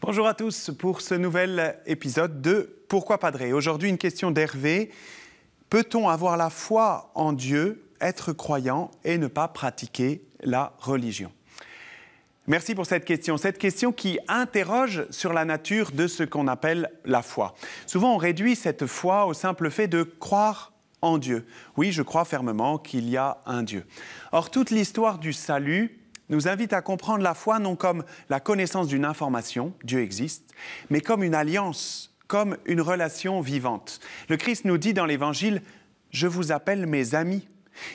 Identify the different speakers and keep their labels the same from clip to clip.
Speaker 1: Bonjour à tous pour ce nouvel épisode de Pourquoi Padré. Aujourd'hui, une question d'Hervé. Peut-on avoir la foi en Dieu, être croyant et ne pas pratiquer la religion? Merci pour cette question qui interroge sur la nature de ce qu'on appelle la foi. Souvent, on réduit cette foi au simple fait de croire en Dieu. Oui, je crois fermement qu'il y a un Dieu. Or, toute l'histoire du salut nous invite à comprendre la foi non comme la connaissance d'une information, Dieu existe, mais comme une alliance, comme une relation vivante. Le Christ nous dit dans l'Évangile « Je vous appelle mes amis ».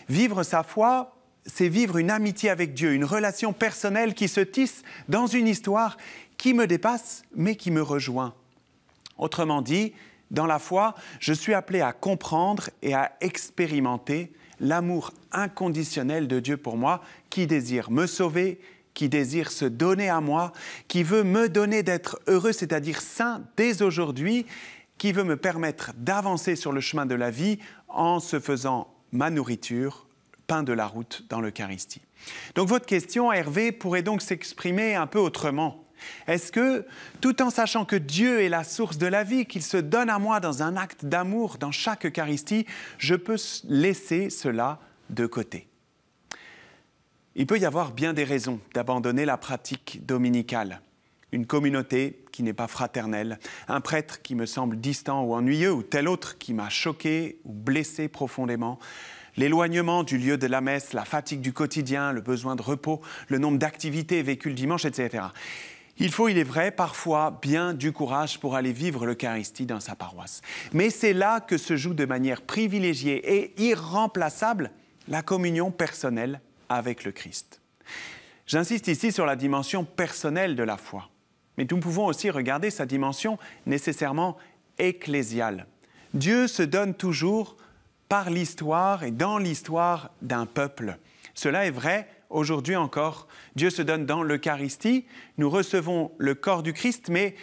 Speaker 1: Vivre sa foi, c'est vivre une amitié avec Dieu, une relation personnelle qui se tisse dans une histoire qui me dépasse, mais qui me rejoint. Autrement dit, dans la foi, je suis appelé à comprendre et à expérimenter l'amour inconditionnel de Dieu pour moi, qui désire me sauver, qui désire se donner à moi, qui veut me donner d'être heureux, c'est-à-dire saint dès aujourd'hui, qui veut me permettre d'avancer sur le chemin de la vie en se faisant ma nourriture, pain de la route dans l'Eucharistie. Donc votre question, Hervé, pourrait donc s'exprimer un peu autrement. Est-ce que, tout en sachant que Dieu est la source de la vie, qu'il se donne à moi dans un acte d'amour dans chaque Eucharistie, je peux laisser cela de côté? Il peut y avoir bien des raisons d'abandonner la pratique dominicale. Une communauté qui n'est pas fraternelle, un prêtre qui me semble distant ou ennuyeux, ou tel autre qui m'a choqué ou blessé profondément, l'éloignement du lieu de la messe, la fatigue du quotidien, le besoin de repos, le nombre d'activités vécues le dimanche, etc. Il faut, il est vrai, parfois bien du courage pour aller vivre l'Eucharistie dans sa paroisse. Mais c'est là que se joue de manière privilégiée et irremplaçable la communion personnelle avec le Christ. J'insiste ici sur la dimension personnelle de la foi, mais nous pouvons aussi regarder sa dimension nécessairement ecclésiale. Dieu se donne toujours par l'histoire et dans l'histoire d'un peuple. Cela est vrai aujourd'hui encore. Dieu se donne dans l'Eucharistie. Nous recevons le corps du Christ, mais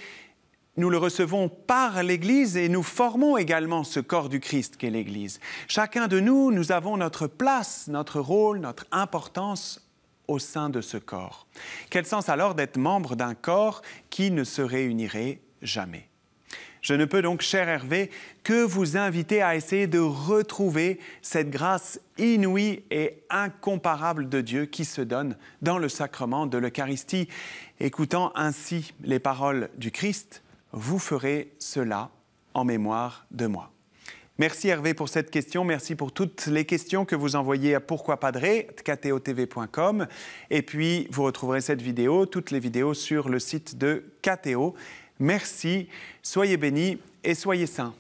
Speaker 1: nous le recevons par l'Église et nous formons également ce corps du Christ qu'est l'Église. Chacun de nous, nous avons notre place, notre rôle, notre importance au sein de ce corps. Quel sens alors d'être membre d'un corps qui ne se réunirait jamais? Je ne peux donc, cher Hervé, que vous inviter à essayer de retrouver cette grâce inouïe et incomparable de Dieu qui se donne dans le sacrement de l'Eucharistie. Écoutant ainsi les paroles du Christ, vous ferez cela en mémoire de moi. Merci Hervé pour cette question, merci pour toutes les questions que vous envoyez à pourquoipadré@kto.tv.com et puis vous retrouverez cette vidéo, toutes les vidéos sur le site de KTO. Merci, soyez bénis et soyez saints.